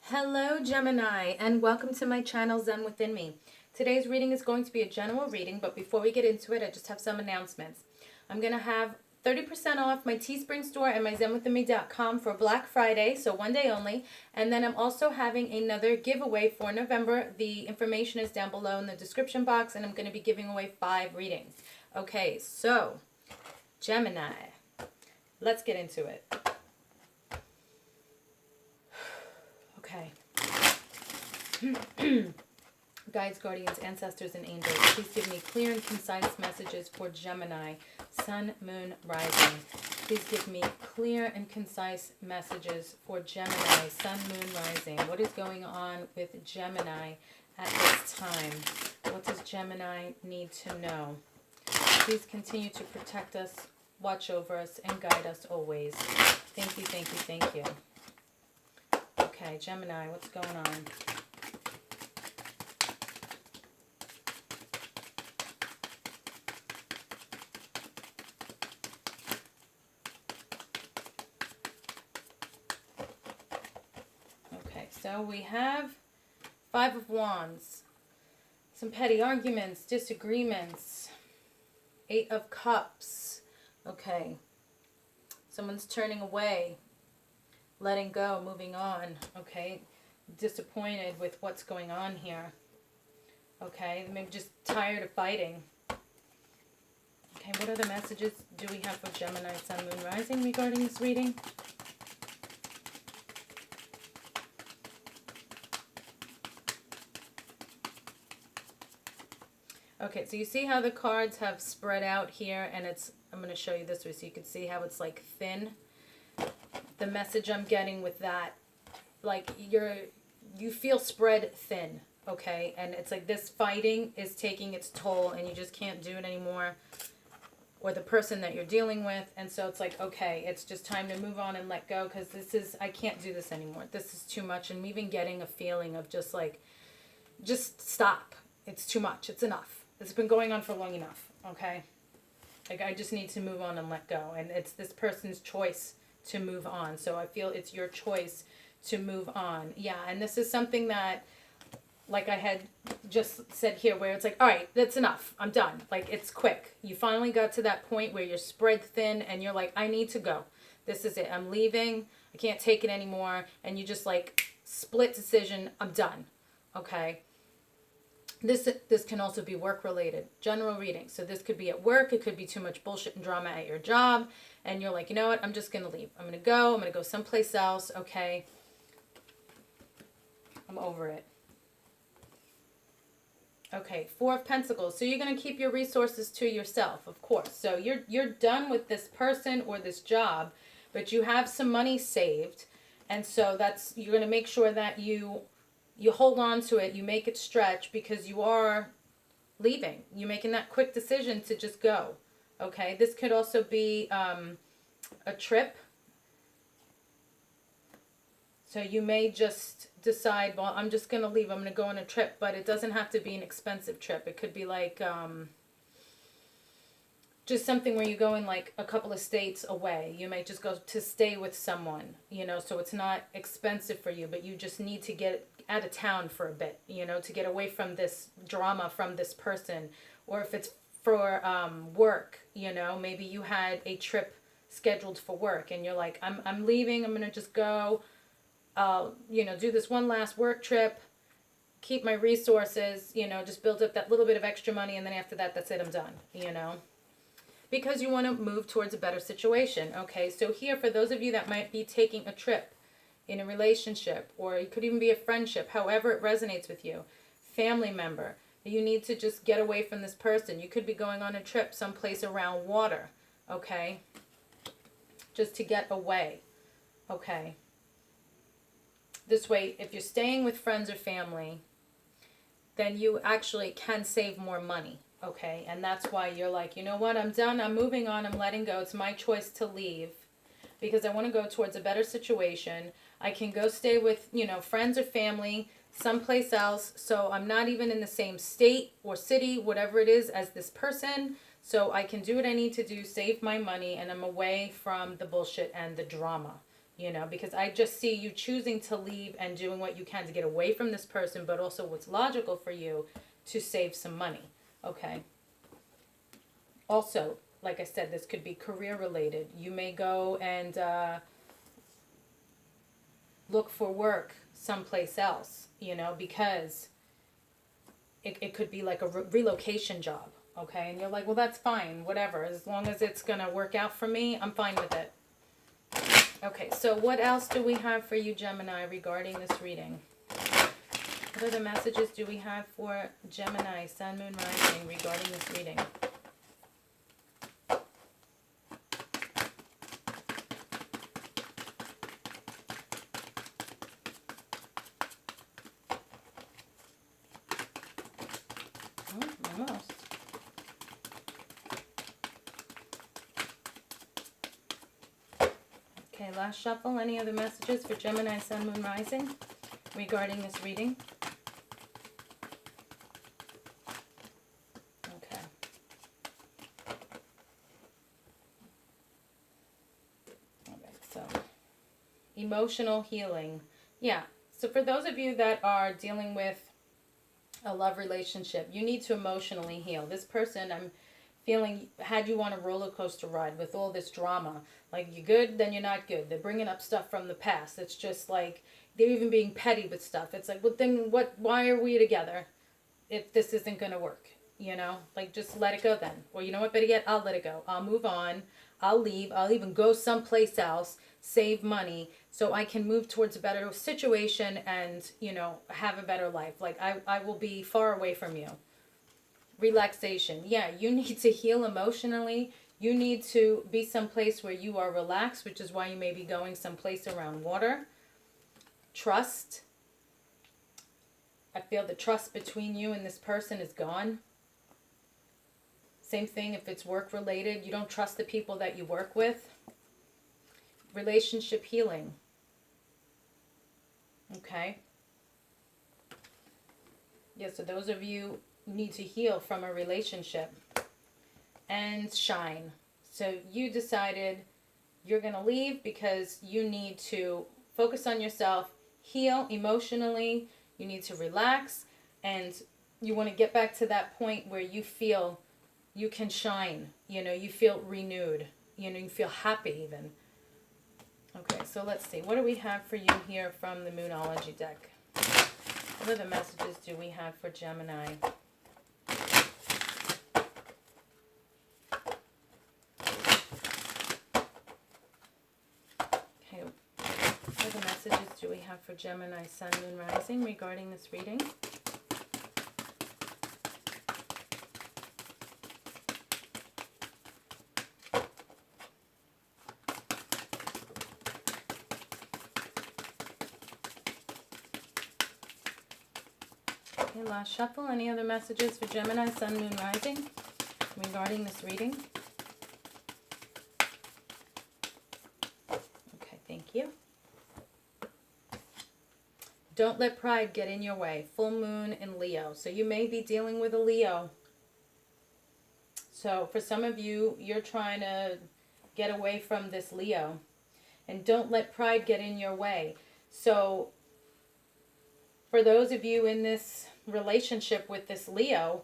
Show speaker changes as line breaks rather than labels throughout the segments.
Hello Gemini, and welcome to my channel Zen Within Me. Today's reading is going to be a general reading, but before we get into it, I just have some announcements. I'm going to have 30% off my Teespring store and my zenwithinme.com for Black Friday, so one day only. And then I'm also having another giveaway for November. The information is down below in the description box, and I'm going to be giving away 5 readings. Okay, so Gemini, let's get into it. Okay. Guides, guardians, ancestors, and angels, please give me clear and concise messages for Gemini, Sun, Moon, Rising. Please give me clear and concise messages for Gemini, Sun, Moon, Rising. What is going on with Gemini at this time? What does Gemini need to know? Please continue to protect us, watch over us, and guide us always. Thank you, thank you, thank you. Okay, Gemini, what's going on? Okay, so we have 5 of Wands. Some petty arguments, disagreements. 8 of Cups. Okay. Someone's turning away. Letting go, moving on, okay? Disappointed with what's going on here. Okay, maybe just tired of fighting. Okay, what other messages do we have for Gemini, Sun, Moon, Rising regarding this reading? Okay, so you see how the cards have spread out here, and I'm going to show you this way so you can see how it's like thin. The message I'm getting with that, like you feel spread thin, okay? And it's like this fighting is taking its toll and you just can't do it anymore, or the person that you're dealing with. And so it's like, okay, it's just time to move on and let go, because I can't do this anymore. This is too much. And I'm even getting a feeling of just like, just stop. It's too much. It's enough. It's been going on for long enough, okay? Like, I just need to move on and let go. And it's this person's choice to move on. So I feel it's your choice to move on. Yeah, and this is something that, like I had just said here, where it's like, all right, that's enough. I'm done. Like, it's quick. You finally got to that point where you're spread thin and you're like, I need to go. This is it. I'm leaving. I can't take it anymore. And you just like split decision. I'm done. Okay. This can also be work related, general reading. So this could be at work. It could be too much bullshit and drama at your job. And you're like, you know what? I'm just going to leave. I'm going to go someplace else. Okay. I'm over it. Okay. 4 of Pentacles. So you're going to keep your resources to yourself, of course. So you're done with this person or this job, but you have some money saved. And so you're going to make sure that you hold on to it, you make it stretch, because you are leaving. You're making that quick decision to just go. Okay, this could also be a trip. So you may just decide, well, I'm just going to leave. I'm going to go on a trip, but it doesn't have to be an expensive trip. It could be like just something where you're going like a couple of states away. You may just go to stay with someone, so it's not expensive for you, but you just need to get out of town for a bit, to get away from this drama, from this person. Or if it's for work, maybe you had a trip scheduled for work and you're like, I'm leaving, I'm going to just go, do this one last work trip, keep my resources, just build up that little bit of extra money, and then after that, that's it, I'm done, because you want to move towards a better situation. Okay, so here, for those of you that might be taking a trip in a relationship, or it could even be a friendship, however it resonates with you, family member, you need to just get away from this person. You could be going on a trip someplace around water, okay, just to get away, okay. This way, if you're staying with friends or family, then you actually can save more money. Okay, and that's why you're like, you know what, I'm done, I'm moving on, I'm letting go. It's my choice to leave because I want to go towards a better situation. I can go stay with, friends or family someplace else, so I'm not even in the same state or city, whatever it is, as this person. So I can do what I need to do, save my money, and I'm away from the bullshit and the drama. you know, because I just see you choosing to leave and doing what you can to get away from this person, but also what's logical for you to save some money, okay? Also, like I said, this could be career related. You may go and look for work someplace else, you know, because it could be like a relocation job, okay? And you're like, well, that's fine, whatever. As long as it's going to work out for me, I'm fine with it. Okay, so what else do we have for you, Gemini, regarding this reading? What other messages do we have for Gemini, Sun, Moon, Rising, regarding this reading? Oh, almost. Okay, last shuffle. Any other messages for Gemini, Sun, Moon, Rising regarding this reading? Okay. All right, so emotional healing. Yeah, so for those of you that are dealing with a love relationship, you need to emotionally heal. This person, I'm feeling, had you on a roller coaster ride with all this drama. Like, you're good, then you're not good. They're bringing up stuff from the past. It's just like, they're even being petty with stuff. It's like, well, then why are we together if this isn't going to work? You know, like, just let it go then. Or you know what, better yet, I'll let it go. I'll move on. I'll leave. I'll even go someplace else, save money, so I can move towards a better situation and, you know, have a better life. Like, I will be far away from you. Relaxation. Yeah, you need to heal emotionally. You need to be someplace where you are relaxed, which is why you may be going someplace around water. Trust. I feel the trust between you and this person is gone. Same thing if it's work related. You don't trust the people that you work with. Relationship healing. Okay. Yeah, so those of you need to heal from a relationship. And shine. So you decided you're going to leave because you need to focus on yourself, heal emotionally, you need to relax, and you want to get back to that point where you feel you can shine, you know, you feel renewed, you know, you feel happy even. Okay, so let's see. What do we have for you here from the Moonology deck? What other messages do we have for Gemini? Okay, what other messages do we have for Gemini, Sun, Moon, Rising regarding this reading? Okay, last shuffle. Any other messages for Gemini, Sun, Moon, Rising regarding this reading? Okay, thank you. Don't let pride get in your way. Full moon in Leo. So you may be dealing with a Leo. So for some of you, you're trying to get away from this Leo. And don't let pride get in your way. So for those of you in this relationship with this Leo,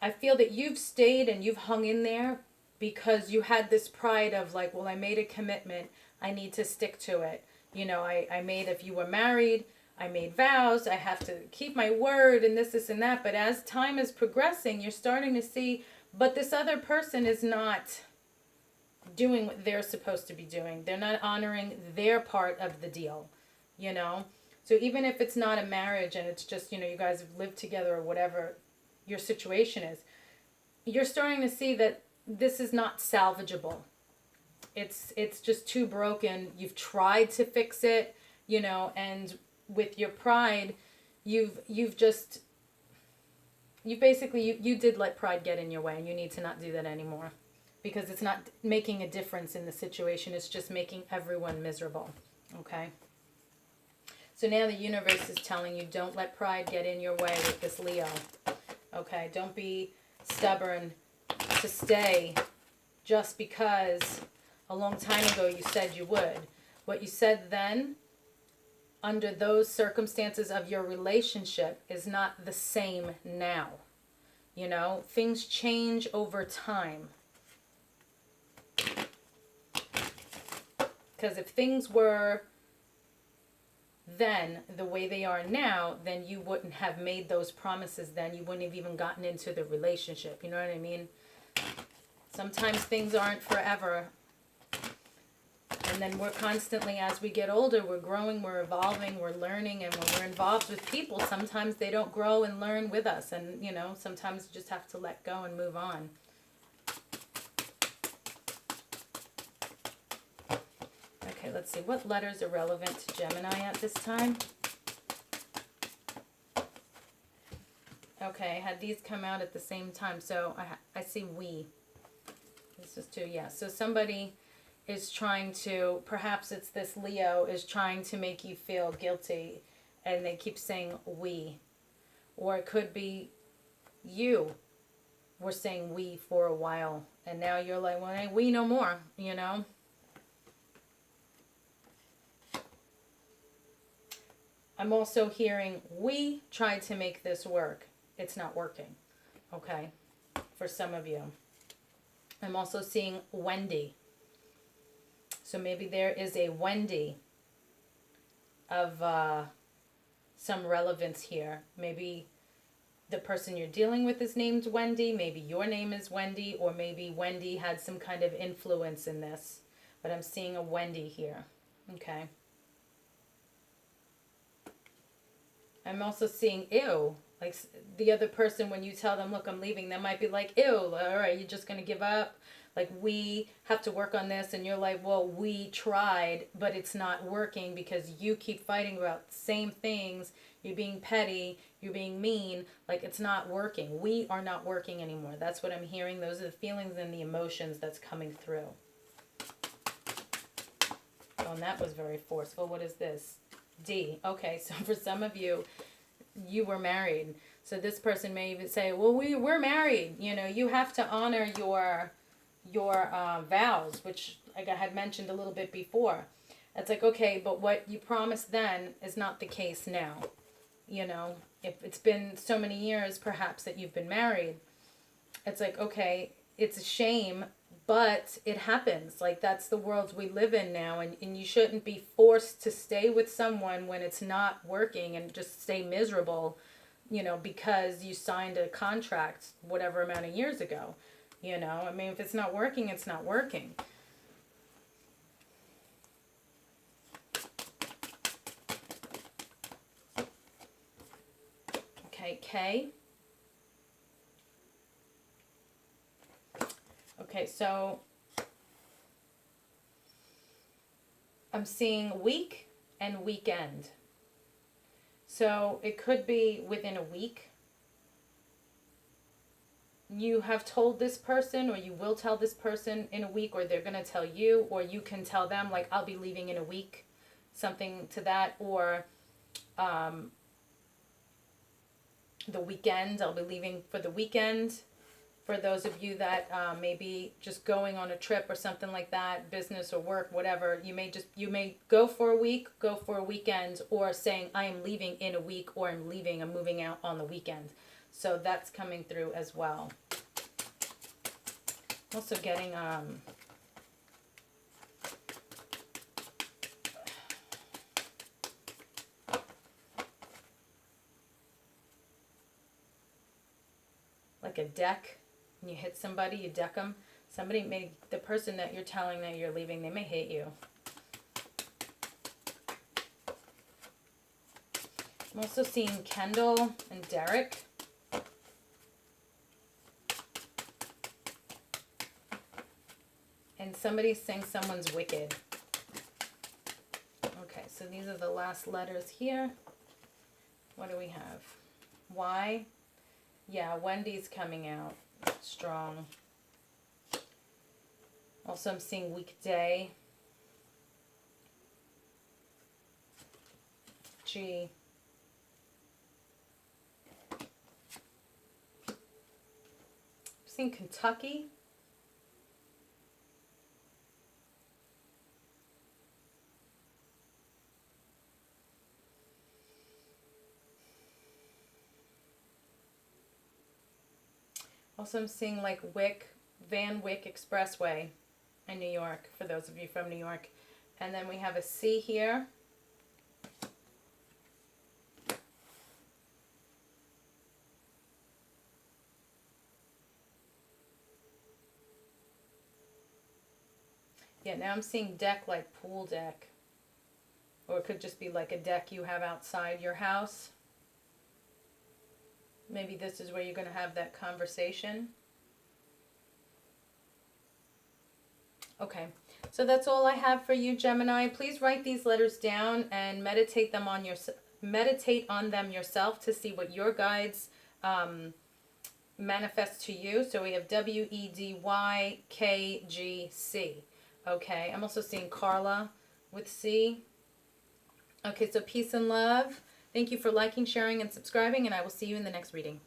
I feel that you've stayed and you've hung in there because you had this pride of like, well, I made a commitment. I need to stick to it. You know, I made, if you were married, I made vows. I have to keep my word and this and that. But as time is progressing, you're starting to see, but this other person is not doing what they're supposed to be doing. They're not honoring their part of the deal, you know. So even if it's not a marriage and it's just, you know, you guys have lived together or whatever your situation is, you're starting to see that this is not salvageable. It's just too broken. You've tried to fix it, you know, and with your pride, you basically did let pride get in your way, and you need to not do that anymore because it's not making a difference in the situation. It's just making everyone miserable. Okay. So now the universe is telling you, don't let pride get in your way with this Leo. Okay, don't be stubborn to stay just because A long time ago, you said you would. What you said then, under those circumstances of your relationship, is not the same now. You know, things change over time. Because if things were then the way they are now, then you wouldn't have made those promises then. You wouldn't have even gotten into the relationship. You know what I mean? Sometimes things aren't forever. And then we're constantly, as we get older, we're growing, we're evolving, we're learning. And when we're involved with people, sometimes they don't grow and learn with us. And, you know, sometimes you just have to let go and move on. Okay, let's see. What letters are relevant to Gemini at this time? Okay, I had these come out at the same time. So I see we. This is two, yeah. So somebody is trying to, perhaps it's this Leo, is trying to make you feel guilty. And they keep saying we. Or it could be you were saying we for a while. And now you're like, well, ain't we no more, you know? I'm also hearing, we tried to make this work. It's not working. Okay? For some of you. I'm also seeing Wendy. So maybe there is a Wendy of some relevance here. Maybe the person you're dealing with is named Wendy. Maybe your name is Wendy. Or maybe Wendy had some kind of influence in this. But I'm seeing a Wendy here. Okay? I'm also seeing ew. Like the other person, when you tell them, look, I'm leaving, they might be like, ew, all right, you're just going to give up? Like, we have to work on this. And you're like, well, we tried, but it's not working because you keep fighting about the same things. You're being petty. You're being mean. Like, it's not working. We are not working anymore. That's what I'm hearing. Those are the feelings and the emotions that's coming through. Oh, and that was very forceful. What is this? D. Okay, so for some of you, you were married. So this person may even say, well, we're married. You know, you have to honor your vows, which like I had mentioned a little bit before. It's like, okay, but what you promised then is not the case now. You know, if it's been so many years perhaps that you've been married, it's like, okay, it's a shame, but it happens. Like, that's the world we live in now. And you shouldn't be forced to stay with someone when it's not working and just stay miserable, you know, because you signed a contract whatever amount of years ago. You know, I mean, if it's not working, it's not working. Okay, K. Okay, so I'm seeing week and weekend. So it could be within a week. You have told this person, or you will tell this person in a week, or they're going to tell you, or you can tell them, like, I'll be leaving in a week, something to that, or the weekend, I'll be leaving for the weekend. For those of you that may be just going on a trip or something like that, business or work, whatever, you may go for a week, go for a weekend, or saying, I am leaving in a week, or I'm moving out on the weekend. So that's coming through as well. Also getting like a deck. When you hit somebody, you deck them. The person that you're telling that you're leaving, they may hate you. I'm also seeing Kendall and Derek. And somebody's saying someone's wicked. Okay, so these are the last letters here. What do we have? Y. Yeah, Wendy's coming out strong. Also, I'm seeing weekday. G. I'm seeing Kentucky. Also, I'm seeing like Van Wyck Expressway in New York, for those of you from New York. And then we have a C here. Yeah, now I'm seeing deck like pool deck. Or it could just be like a deck you have outside your house. Maybe this is where you're going to have that conversation. Okay, so that's all I have for you, Gemini. Please write these letters down and meditate on them yourself to see what your guides manifest to you. So we have WEDYKGC. Okay, I'm also seeing Carla with C. Okay, so peace and love. Thank you for liking, sharing, and subscribing, and I will see you in the next reading.